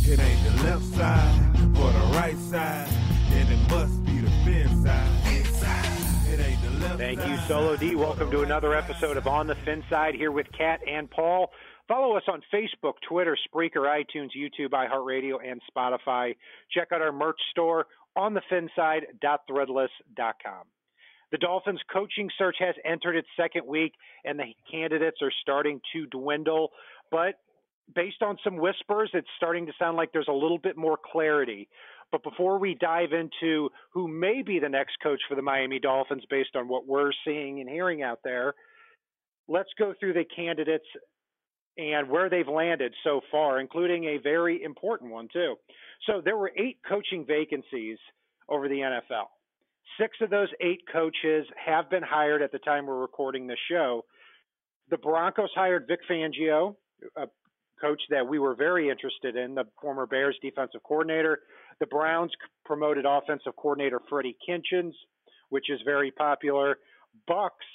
It ain't the left side or the right side, then it must be the FinSide. It ain't the left Thank side. you, Solo D. Welcome to another episode of On the FinSide here with Kat and Paul. Follow us on Facebook, Twitter, Spreaker, iTunes, YouTube, iHeartRadio, and Spotify. Check out our merch store on thefinside.threadless.com. The Dolphins coaching search has entered its second week, and the candidates are starting to dwindle. But based on some whispers, it's starting to sound like there's a little bit more clarity. But before we dive into who may be the next coach for the Miami Dolphins based on what we're seeing and hearing out there, let's go through the candidates and where they've landed so far, including a very important one, too. So there were 8 coaching vacancies over the NFL. 6 of those 8 coaches have been hired at the time we're recording this show. The Broncos hired Vic Fangio, a coach that we were very interested in, the former Bears defensive coordinator. The Browns promoted offensive coordinator Freddie Kitchens, which is very popular. Bucks,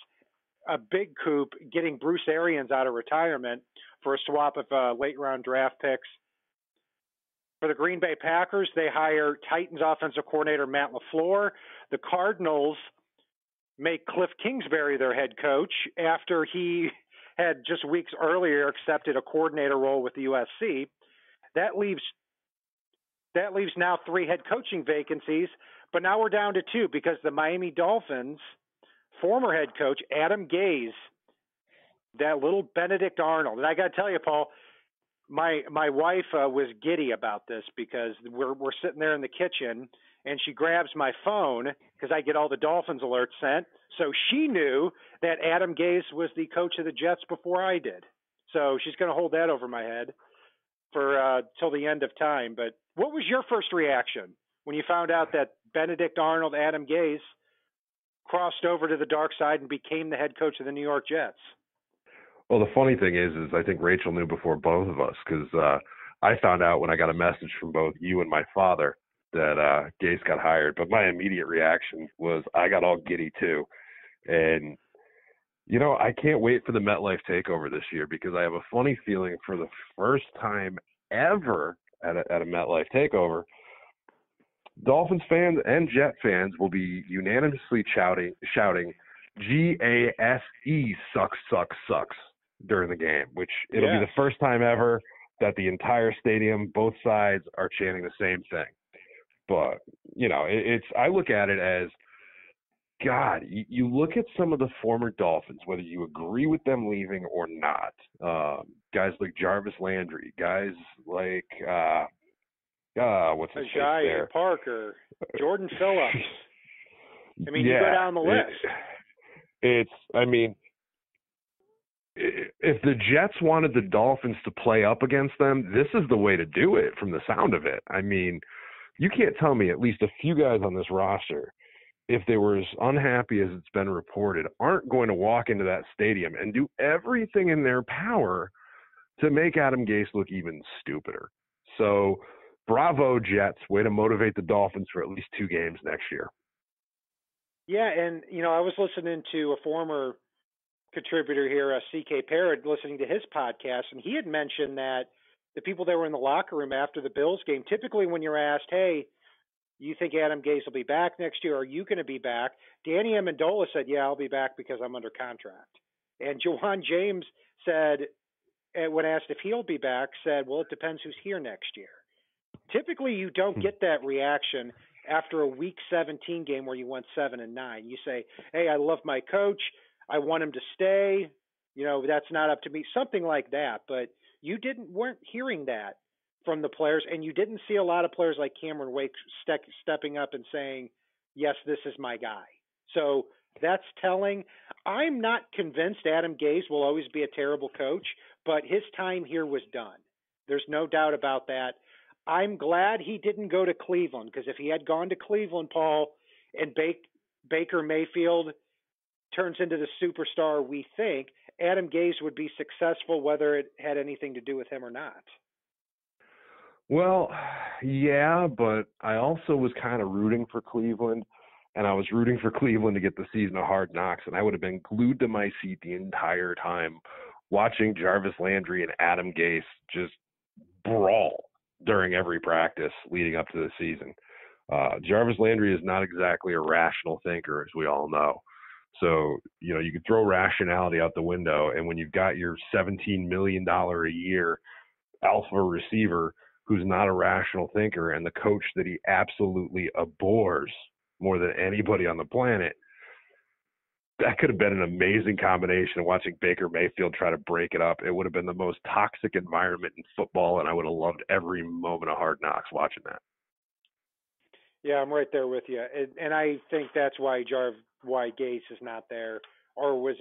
a big coup, getting Bruce Arians out of retirement for a swap of late-round draft picks. For the Green Bay Packers, they hire Titans offensive coordinator Matt LaFleur. The Cardinals make Cliff Kingsbury their head coach after he had just weeks earlier accepted a coordinator role with the USC. That leaves now 3 head coaching vacancies, but now we're down to 2 because the Miami Dolphins former head coach Adam Gase, that little Benedict Arnold, and I got to tell you, Paul, my wife was giddy about this because we're sitting there in the kitchen and she grabs my phone because I get all the Dolphins alerts sent. So she knew that Adam Gase was the coach of the Jets before I did. So she's going to hold that over my head for till the end of time. But what was your first reaction when you found out that Benedict Arnold, Adam Gase, crossed over to the dark side and became the head coach of the New York Jets? Well, the funny thing is I think Rachel knew before both of us because I found out when I got a message from both you and my father that Gase got hired. But my immediate reaction was I got all giddy too. And, you know, I can't wait for the MetLife takeover this year because I have a funny feeling for the first time ever at a MetLife takeover, Dolphins fans and Jet fans will be unanimously shouting G-A-S-E sucks during the game, which it'll be the first time ever that the entire stadium, both sides, are chanting the same thing. But, you know, I look at it as, God, you look at some of the former Dolphins, whether you agree with them leaving or not, guys like Jarvis Landry, guys like, what's his face there? Parker, Jordan Phillips. I mean, you go down the list. If the Jets wanted the Dolphins to play up against them, this is the way to do it from the sound of it. I mean, you can't tell me at least a few guys on this roster, if they were as unhappy as it's been reported, aren't going to walk into that stadium and do everything in their power to make Adam Gase look even stupider. So, bravo, Jets. Way to motivate the Dolphins for at least 2 games next year. Yeah, and, you know, I was listening to a former contributor here, C.K. Parrott, listening to his podcast, and he had mentioned that the people that were in the locker room after the Bills game, typically when you're asked, hey, you think Adam Gase will be back next year? Are you going to be back? Danny Amendola said, yeah, I'll be back because I'm under contract. And Juwan James said, when asked if he'll be back, said, well, it depends who's here next year. Typically, you don't get that reaction after a Week 17 game where you went 7-9. You say, hey, I love my coach. I want him to stay. You know, that's not up to me. Something like that. But you weren't hearing that from the players, and you didn't see a lot of players like Cameron Wake stepping up and saying, yes, this is my guy. So that's telling. I'm not convinced Adam Gase will always be a terrible coach, but his time here was done. There's no doubt about that. I'm glad he didn't go to Cleveland, because if he had gone to Cleveland, Paul, and Baker Mayfield turns into the superstar we think, Adam Gase would be successful whether it had anything to do with him or not. Well, yeah, but I also was kind of rooting for Cleveland, and I was rooting for Cleveland to get the season of Hard Knocks, and I would have been glued to my seat the entire time watching Jarvis Landry and Adam Gase just brawl during every practice leading up to the season. Jarvis Landry is not exactly a rational thinker, as we all know. So, you could throw rationality out the window, and when you've got your $17 million a year alpha receiver who's not a rational thinker and the coach that he absolutely abhors more than anybody on the planet, that could have been an amazing combination of watching Baker Mayfield try to break it up. It would have been the most toxic environment in football, and I would have loved every moment of Hard Knocks watching that. Yeah, I'm right there with you, and I think that's why Gase is not there, or was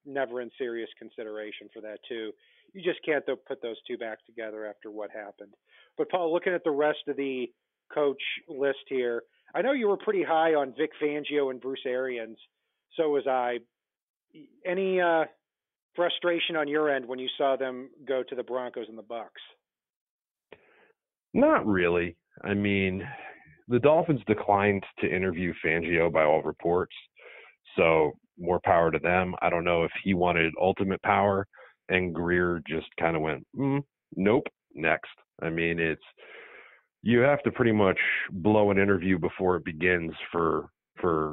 never in serious consideration for that too. You just can't put those two back together after what happened. But Paul, looking at the rest of the coach list here, I know you were pretty high on Vic Fangio and Bruce Arians. So was I. Any frustration on your end when you saw them go to the Broncos and the Bucks? Not really. I mean, the Dolphins declined to interview Fangio by all reports, so more power to them. I don't know if he wanted ultimate power, and Greer just kind of went, nope, next. I mean, you have to pretty much blow an interview before it begins for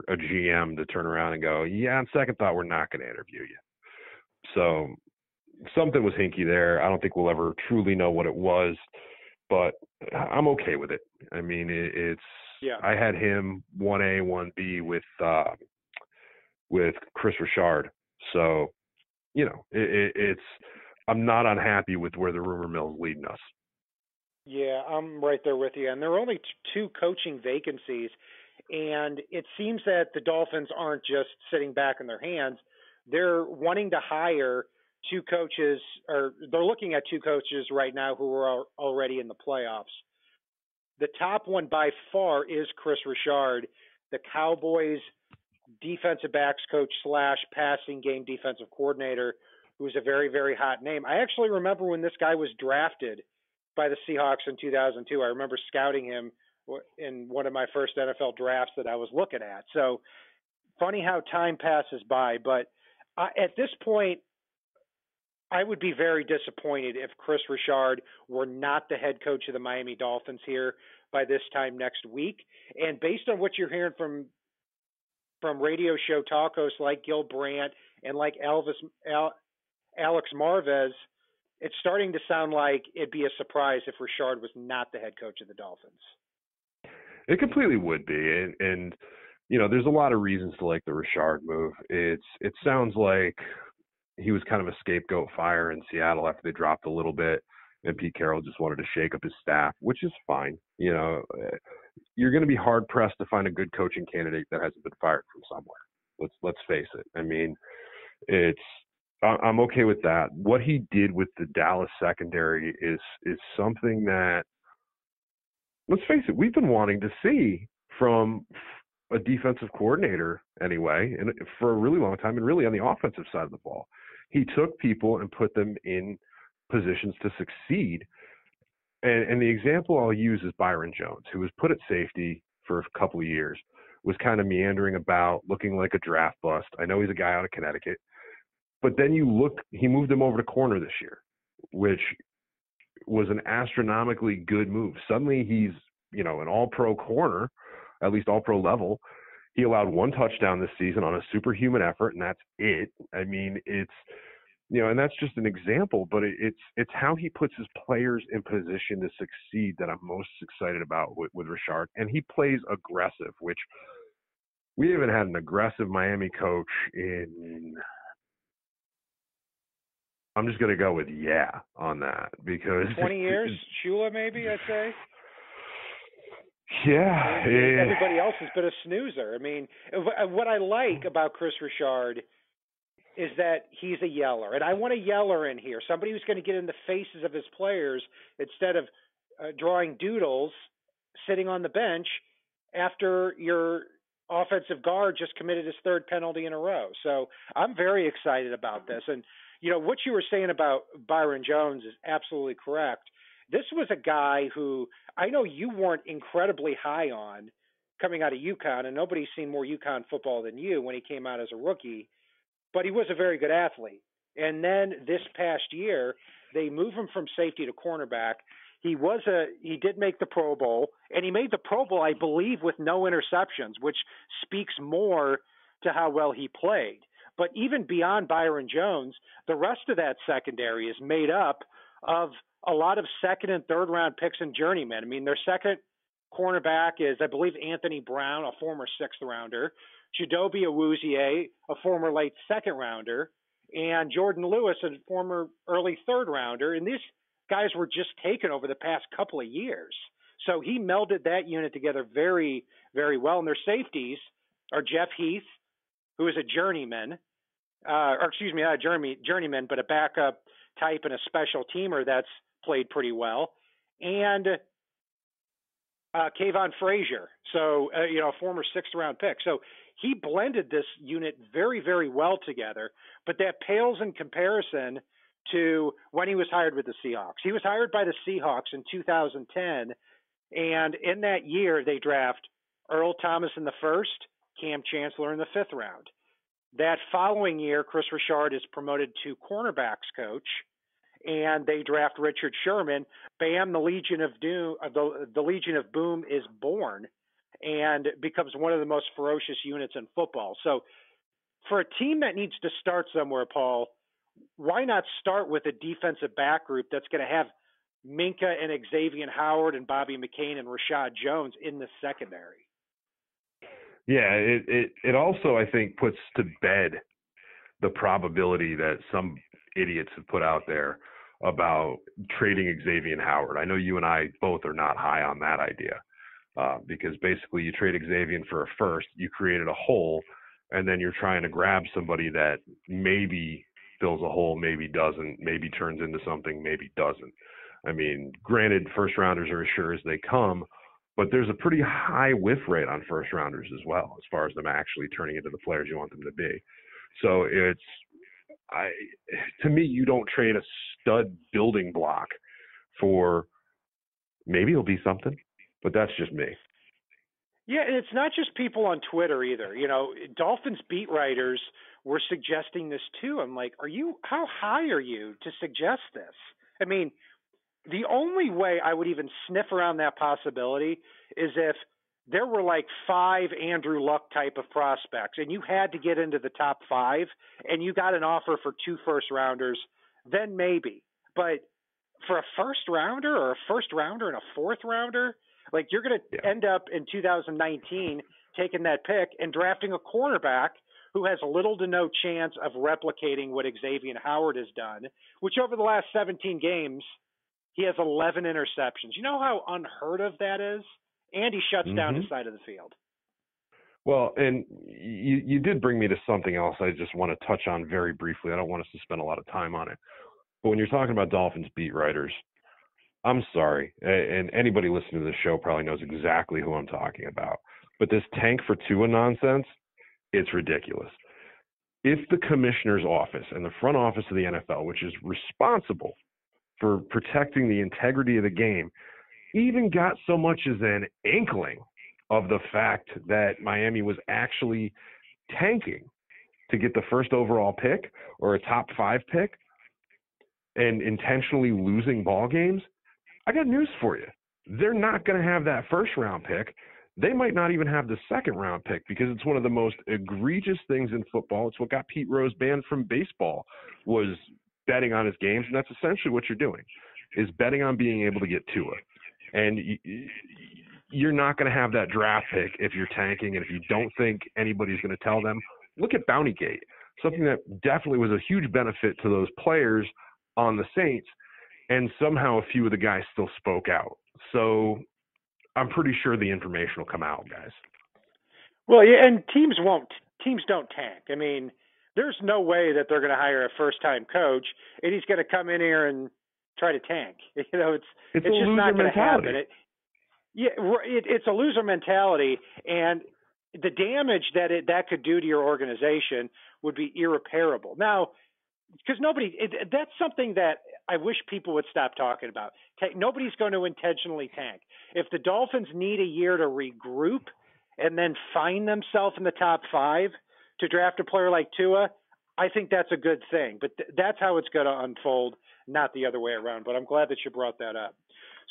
a GM to turn around and go, yeah, on second thought, we're not going to interview you. So something was hinky there. I don't think we'll ever truly know what it was, but I'm okay with it. I mean, I had him 1A, 1B with Chris Richard. So, I'm not unhappy with where the rumor mill is leading us. Yeah, I'm right there with you. And there are only two coaching vacancies. And it seems that the Dolphins aren't just sitting back in their hands. They're wanting to hire two coaches, or they're looking at two coaches right now who are already in the playoffs. The top one by far is Chris Richard, the Cowboys defensive backs coach / passing game defensive coordinator, who's a very, very hot name. I actually remember when this guy was drafted by the Seahawks in 2002. I remember scouting him in one of my first NFL drafts that I was looking at. So funny how time passes by, but at this point, I would be very disappointed if Chris Richard were not the head coach of the Miami Dolphins here by this time next week. And based on what you're hearing from radio show talk hosts like Gil Brandt and like Alex Marvez, it's starting to sound like it'd be a surprise if Richard was not the head coach of the Dolphins. It completely would be, and there's a lot of reasons to like the Richard move. It sounds like he was kind of a scapegoat fire in Seattle after they dropped a little bit, and Pete Carroll just wanted to shake up his staff, which is fine. You're going to be hard pressed to find a good coaching candidate that hasn't been fired from somewhere. Let's face it. I mean, I'm okay with that. What he did with the Dallas secondary is something that, let's face it, we've been wanting to see from a defensive coordinator anyway, and for a really long time, and really on the offensive side of the ball. He took people and put them in positions to succeed. And the example I'll use is Byron Jones, who was put at safety for a couple of years, was kind of meandering about, looking like a draft bust. I know he's a guy out of Connecticut. But then he moved him over to corner this year, which was an astronomically good move. Suddenly he's, an all-pro corner, at least all-pro level. He allowed one touchdown this season on a superhuman effort, and that's it. I mean, it's, and that's just an example, but it's how he puts his players in position to succeed that I'm most excited about with Richard. And he plays aggressive, which we haven't had an aggressive Miami coach in – I'm just going to go with on that because 20 years, Shula maybe, I'd say. Yeah. Everybody else has been a snoozer. I mean, what I like about Chris Richard is that he's a yeller, and I want a yeller in here, somebody who's going to get in the faces of his players instead of drawing doodles sitting on the bench after your offensive guard just committed his third penalty in a row. So I'm very excited about this. And what you were saying about Byron Jones is absolutely correct. This was a guy who I know you weren't incredibly high on coming out of UConn, and nobody's seen more UConn football than you when he came out as a rookie, but he was a very good athlete. And then this past year, they moved him from safety to cornerback. He did make the Pro Bowl, and he made the Pro Bowl, I believe, with no interceptions, which speaks more to how well he played. But even beyond Byron Jones, the rest of that secondary is made up of a lot of second and third round picks and journeymen. I mean, their second cornerback is, I believe, Anthony Brown, a former sixth rounder, Chidobe Awuzie, a former late second rounder, and Jordan Lewis, a former early third rounder. And these guys were just taken over the past couple of years. So he melded that unit together very, very well. And their safeties are Jeff Heath, who is a journeyman, or excuse me, not a journeyman, but a backup type and a special teamer that's played pretty well, and Kayvon Frazier, so a former sixth-round pick. So he blended this unit very, very well together, but that pales in comparison to when he was hired with the Seahawks. He was hired by the Seahawks in 2010, and in that year they draft Earl Thomas in the first, Cam Chancellor in the fifth round. That following year, Chris Richard is promoted to cornerbacks coach, and they draft Richard Sherman. Bam, the Legion of Doom, the Legion of Boom is born, and becomes one of the most ferocious units in football. So, for a team that needs to start somewhere, Paul, why not start with a defensive back group that's going to have Minka and Xavier Howard and Bobby McCain and Rashad Jones in the secondary? Yeah, it also, I think, puts to bed the probability that some idiots have put out there about trading Xavier Howard. I know you and I both are not high on that idea because basically you trade Xavier for a first, you created a hole, and then you're trying to grab somebody that maybe fills a hole, maybe doesn't, maybe turns into something, maybe doesn't. I mean, granted, first rounders are as sure as they come, but there's a pretty high whiff rate on first rounders as well, as far as them actually turning into the players you want them to be. So to me, you don't trade a stud building block for maybe it'll be something, but that's just me. Yeah, and it's not just people on Twitter either. Dolphins beat writers were suggesting this too. I'm like, how high are you to suggest this? I mean, the only way I would even sniff around that possibility is if there were like 5 Andrew Luck type of prospects and you had to get into the top 5 and you got an offer for 2 first rounders, then maybe. But for a first rounder or a first rounder and a fourth rounder, like you're going to end up in 2019 taking that pick and drafting a cornerback who has little to no chance of replicating what Xavier Howard has done, which over the last 17 games, he has 11 interceptions. You know how unheard of that is? And he shuts down his side of the field. Well, and you did bring me to something else I just want to touch on very briefly. I don't want us to spend a lot of time on it. But when you're talking about Dolphins beat writers, I'm sorry, and anybody listening to this show probably knows exactly who I'm talking about. But this tank for Tua nonsense, it's ridiculous. If the commissioner's office and the front office of the NFL, which is responsible for protecting the integrity of the game, even got so much as an inkling of the fact that Miami was actually tanking to get the first overall pick or a top 5 pick and intentionally losing ball games, I got news for you. They're not going to have that first round pick. They might not even have the second round pick because it's one of the most egregious things in football. It's what got Pete Rose banned from baseball, was betting on his games, and that's essentially what you're doing, is betting on being able to get Tua. And you're not going to have that draft pick if you're tanking, and if you don't think anybody's going to tell them, look at Bountygate, something that definitely was a huge benefit to those players on the Saints, and somehow a few of the guys still spoke out. So I'm pretty sure the information will come out, guys. Well, yeah, and teams don't tank. I mean, there's no way that they're going to hire a first-time coach and he's going to come in here and try to tank. It's just not going to happen. It's a loser mentality, and the damage that could do to your organization would be irreparable. Now, because that's something that I wish people would stop talking about. Nobody's going to intentionally tank. If the Dolphins need a year to regroup and then find themselves in the top 5 to draft a player like Tua, I think that's a good thing. But that's how it's going to unfold, not the other way around. But I'm glad that you brought that up.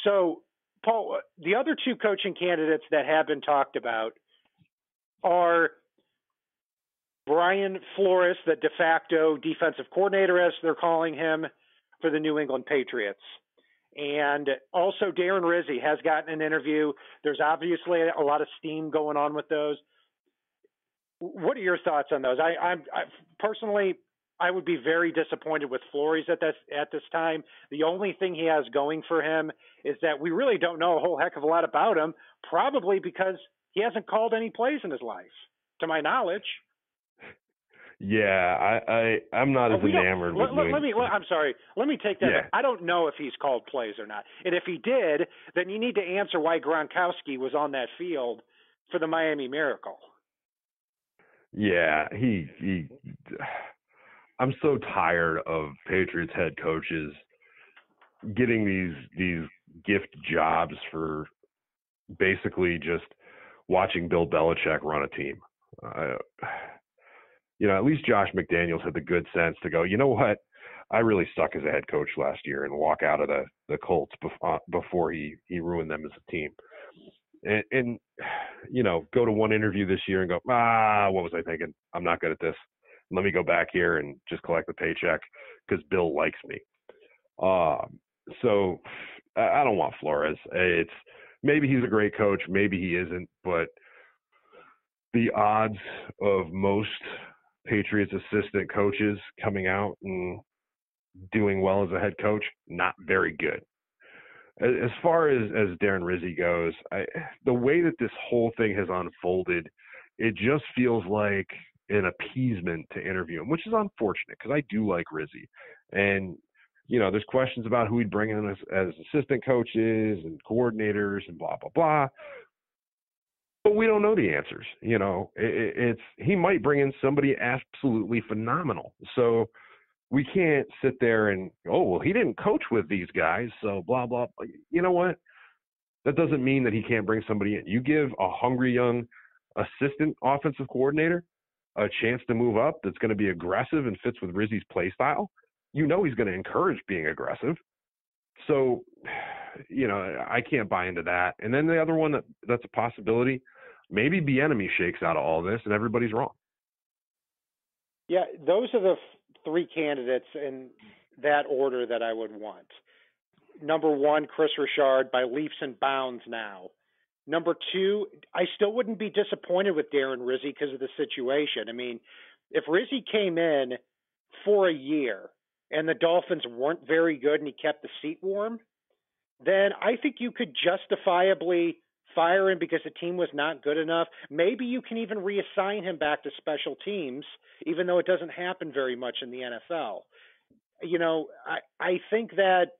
So, Paul, the other two coaching candidates that have been talked about are Brian Flores, the de facto defensive coordinator, as they're calling him, for the New England Patriots. And also Darren Rizzi has gotten an interview. There's obviously a lot of steam going on with those. What are your thoughts on those? I personally, I would be very disappointed with Flores at this time. The only thing he has going for him is that we really don't know a whole heck of a lot about him, probably because he hasn't called any plays in his life, to my knowledge. Yeah, I'm not as enamored with I'm sorry. Let me take that. Yeah. I don't know if he's called plays or not. And if he did, then you need to answer why Gronkowski was on that field for the Miami Miracle. Yeah, I'm so tired of Patriots head coaches getting these gift jobs for basically just watching Bill Belichick run a team. At least Josh McDaniels had the good sense to go, you know what? I really suck as a head coach last year, and walk out of the Colts before he ruined them as a team. And go to one interview this year and go, what was I thinking? I'm not good at this. Let me go back here and just collect the paycheck because Bill likes me. So I don't want Flores. It's maybe he's a great coach, maybe he isn't, but the odds of most Patriots assistant coaches coming out and doing well as a head coach, not very good. As far as Darren Rizzi goes, the way that this whole thing has unfolded, it just feels like an appeasement to interview him, which is unfortunate because I do like Rizzi. And, there's questions about who he'd bring in as assistant coaches and coordinators and blah, blah, blah. But we don't know the answers. He might bring in somebody absolutely phenomenal. So we can't sit there and, he didn't coach with these guys, so blah, blah. You know what? That doesn't mean that he can't bring somebody in. You give a hungry young assistant offensive coordinator a chance to move up that's going to be aggressive and fits with Rizzi's play style. He's going to encourage being aggressive. So, I can't buy into that. And then the other one that's a possibility, maybe Bieniemy shakes out of all this and everybody's wrong. Yeah, those are the three candidates in that order that I would want. Number one, Chris Richard by leaps and bounds now. Number two, I still wouldn't be disappointed with Darren Rizzi because of the situation. I mean, if Rizzi came in for a year and the Dolphins weren't very good and he kept the seat warm, then I think you could justifiably fire him because the team was not good enough. Maybe you can even reassign him back to special teams, even though it doesn't happen very much in the NFL. I think that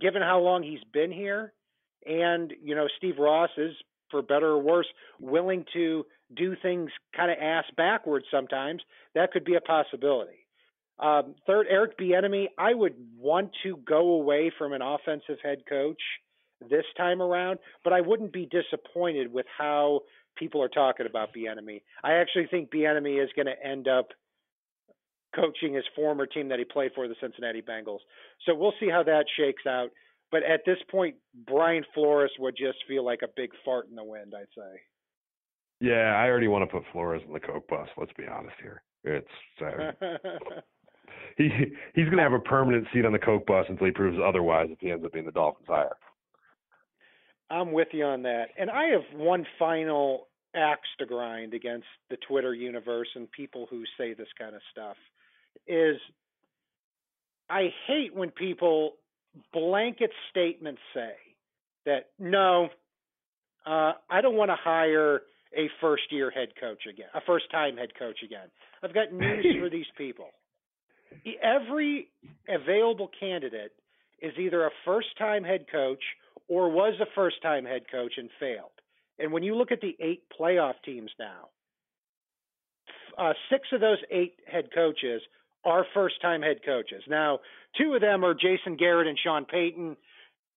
given how long he's been here, and, Steve Ross is, for better or worse, willing to do things kind of ass backwards sometimes, that could be a possibility. Third, Eric Bieniemy, I would want to go away from an offensive head coach this time around, but I wouldn't be disappointed with how people are talking about Bieniemy. I actually think Bieniemy is going to end up coaching his former team that he played for, the Cincinnati Bengals. So we'll see how that shakes out. But at this point, Brian Flores would just feel like a big fart in the wind, I'd say. Yeah, I already want to put Flores in the Coke bus, let's be honest here. It's he's going to have a permanent seat on the Coke bus until he proves otherwise if he ends up being the Dolphins hire. I'm with you on that. And I have one final axe to grind against the Twitter universe and people who say this kind of stuff is I hate when people blanket statements say that, no, I don't want to hire a first-time head coach again. I've got news for these people. Every available candidate is either a first-time head coach or was a first-time head coach and failed. And when you look at the 8 playoff teams now, 6 of those 8 head coaches are first-time head coaches. Now, 2 of them are Jason Garrett and Sean Payton,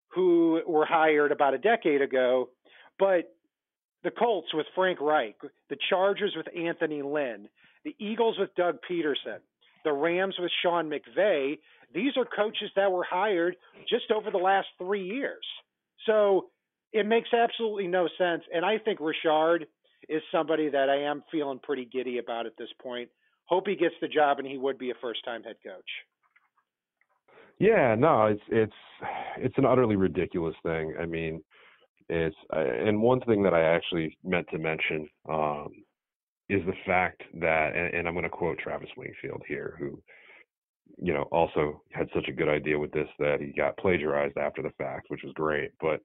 who were hired about a decade ago. But the Colts with Frank Reich, the Chargers with Anthony Lynn, the Eagles with Doug Peterson, the Rams with Sean McVay, these are coaches that were hired just over the last 3 years. So it makes absolutely no sense. And I think Richard is somebody that I am feeling pretty giddy about at this point. Hope he gets the job, and he would be a first-time head coach. Yeah, no, it's an utterly ridiculous thing. I mean, and one thing that I actually meant to mention is the fact that, and I'm going to quote Travis Wingfield here, who, also had such a good idea with this that he got plagiarized after the fact, which was great. But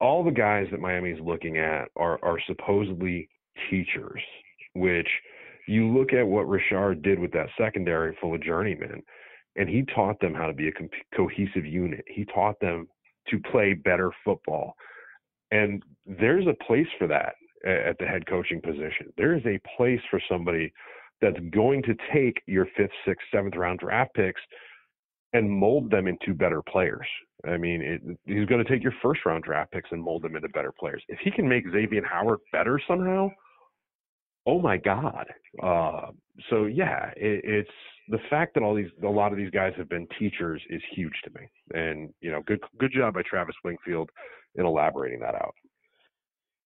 all the guys that Miami's looking at are supposedly teachers, which you look at what Richard did with that secondary full of journeymen, and he taught them how to be a cohesive unit. He taught them to play better football. And there's a place for that at the head coaching position. There is a place for somebody that's going to take your 5th, 6th, 7th round draft picks and mold them into better players. I mean, he's going to take your 1st round draft picks and mold them into better players. If he can make Xavier Howard better somehow, oh my God. So yeah, it's the fact that a lot of these guys have been teachers is huge to me. And, good job by Travis Wingfield in elaborating that out.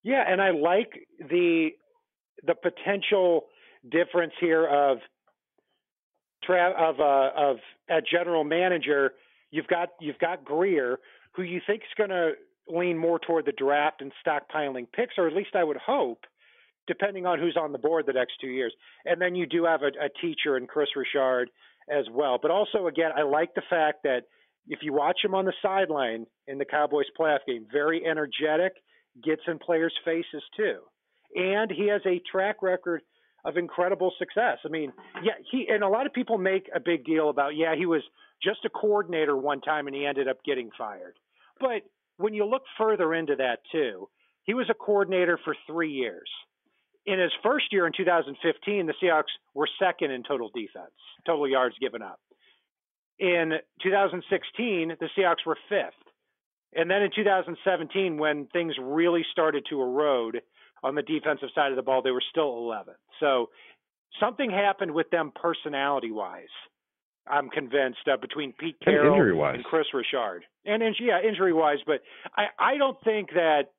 Yeah, and I like the potential difference here of at general manager. You've got Greer, who you think is going to lean more toward the draft and stockpiling picks, or at least I would hope, depending on who's on the board the next 2 years. And then you do have a teacher in Chris Richard as well. But also, again, I like the fact that if you watch him on the sideline in the Cowboys playoff game, very energetic, gets in players' faces too. And he has a track record of incredible success. I mean, yeah, and a lot of people make a big deal about, he was just a coordinator one time and he ended up getting fired. But when you look further into that too, he was a coordinator for 3 years. In his first year in 2015, the Seahawks were 2nd in total defense, total yards given up. In 2016, the Seahawks were 5th. And then in 2017, when things really started to erode on the defensive side of the ball, they were still 11th. So something happened with them personality-wise, I'm convinced, between Pete Carroll and Chris Richard. And injury-wise. But I don't think that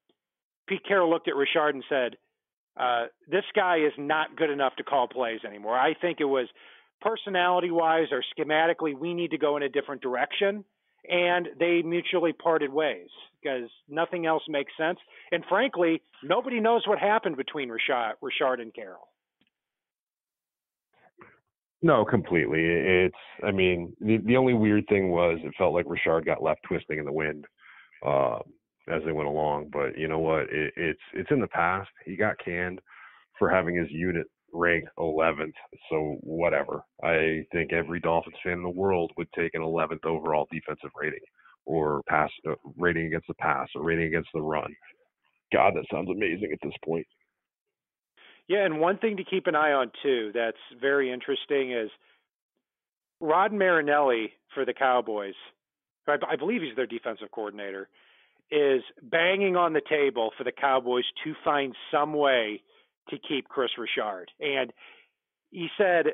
Pete Carroll looked at Richard and said, this guy is not good enough to call plays anymore. I think it was personality-wise or schematically, we need to go in a different direction. And they mutually parted ways because nothing else makes sense. And frankly, nobody knows what happened between Richard and Carroll. No, completely. The only weird thing was it felt like Richard got left twisting in the wind as they went along. But you know what? It's in the past. He got canned for having his unit ranked 11th. So whatever. I think every Dolphins fan in the world would take an 11th overall defensive rating or pass rating against the pass or rating against the run. God, that sounds amazing at this point. Yeah, and one thing to keep an eye on too that's very interesting is Rod Marinelli for the Cowboys. I believe he's their defensive coordinator, is banging on the table for the Cowboys to find some way to keep Chris Richard. And he said,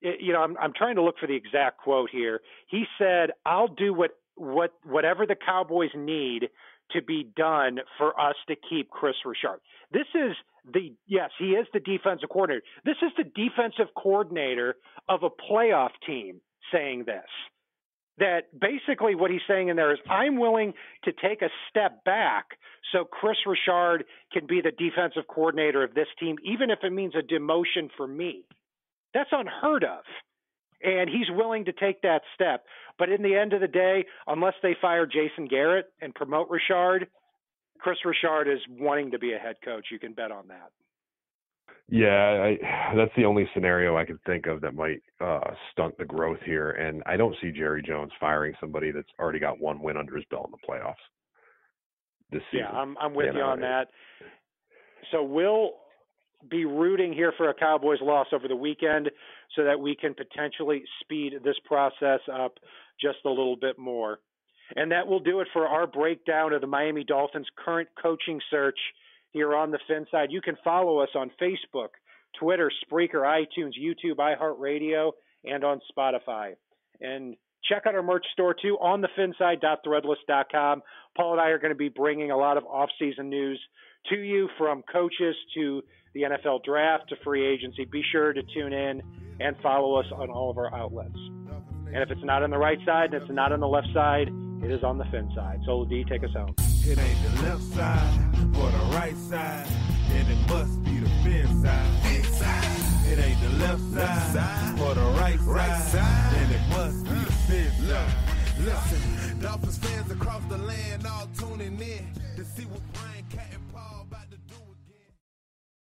I'm trying to look for the exact quote here. He said, I'll do whatever the Cowboys need to be done for us to keep Chris Richard. This is he is the defensive coordinator. This is the defensive coordinator of a playoff team saying this. That basically what he's saying in there is, I'm willing to take a step back so Chris Richard can be the defensive coordinator of this team, even if it means a demotion for me. That's unheard of. And he's willing to take that step. But in the end of the day, unless they fire Jason Garrett and promote Richard, Chris Richard is wanting to be a head coach. You can bet on that. Yeah, that's the only scenario I can think of that might stunt the growth here. And I don't see Jerry Jones firing somebody that's already got one win under his belt in the playoffs this season. Yeah, I'm with you on that. So we'll be rooting here for a Cowboys loss over the weekend so that we can potentially speed this process up just a little bit more. And that will do it for our breakdown of the Miami Dolphins' current coaching search here on the FinSide. You can follow us on Facebook, Twitter, Spreaker, iTunes, YouTube, iHeartRadio, and on Spotify. And check out our merch store, too, on the FinSide.threadless.com. Paul and I are going to be bringing a lot of off-season news to you, from coaches to the NFL draft to free agency. Be sure to tune in and follow us on all of our outlets. And if it's not on the right side and it's not on the left side, it is on the fin side. So, D, take us home. It ain't the left side or the right side, and it must be the fin side. It ain't the left side or the right side, and it must be the fin side. Listen, Dolphins fans across the land all tuning in to see what Brian, Cat, and Paul